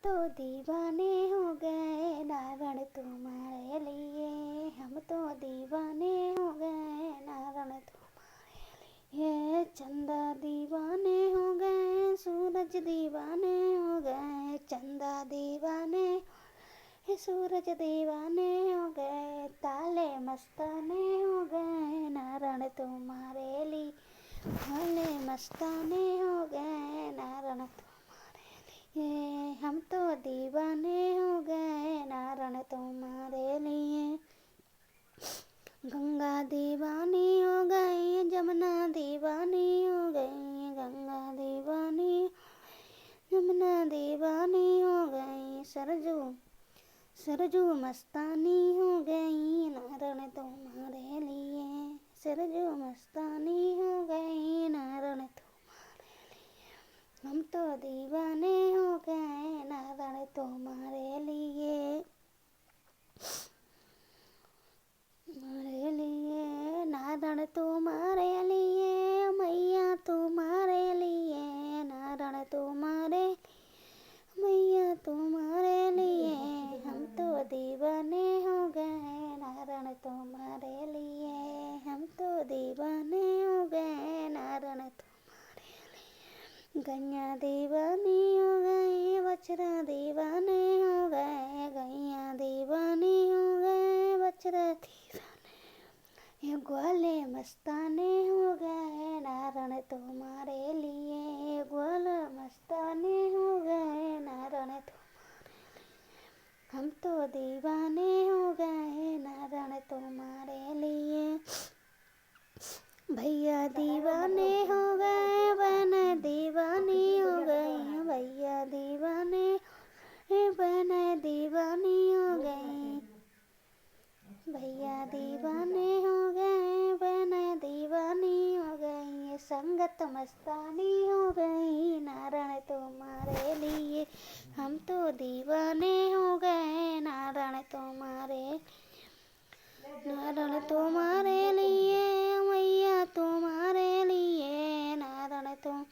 तो दीवाने हो गए नारण तुम्हारे लिए, हम तो दीवाने हो गए नारण तुम्हारे लिए। चंदा दीवाने हो गए, सूरज दीवाने हो गए, चंदा दीवाने सूरज दीवाने हो गए, ताले मस्ताने हो गए नारण तुम्हारे लिए, ताले मस्ताने हो गए नारण ये। हम तो दीवाने हो गए नारण तुम्हारे लिए। गंगा दीवानी हो गई, जमुना दीवानी हो गई, गंगा दीवानी जमुना दीवानी हो गई, सरजू सरजू मस्तानी हो गई नारण तुम्हारे लिए, सरजू मस्तानी हो गई नारण तुम्हारे लिए। हम तो दीवाने हो गए नारण तुम्हारे लिए, तुम्हारे लिए नारण तुम्हारे लिए, मैया तुम्हारे लिए नारण तुम्हारे, मैया तुम्हारे लिए। हम तो दीवाने हो गए नारण तुम्हारे लिए, हम तो दीवाने हो गए नारण तुम्हारे लिए। गैया दीवानी हो गई, बछड़ा दीवाने हो गए, गैया दीवानी हो गए, बछड़ा दीवाने, ये ग्वाले मस्ताने हो गए नारण तुम्हारे लिए, ग्वाला मस्ताने हो गए नारण तुम्हारे लिए। हम तो दीवाने हो गए नारण तुम्हारे लिए। भैया दीवाने हो गए, बहन दीवानी हो गई, भैया दीवाने बहन दीवानी हो गई, भैया दीवाने हो गए, बहन दीवानी हो गई, संगत मस्तानी हो गई नारण तुम्हारे लिए। हम तो दीवाने हो गए नारण तुम्हारे, नारण तुम्हारे लिए, मैया तुम्हारे लिए नारण तुम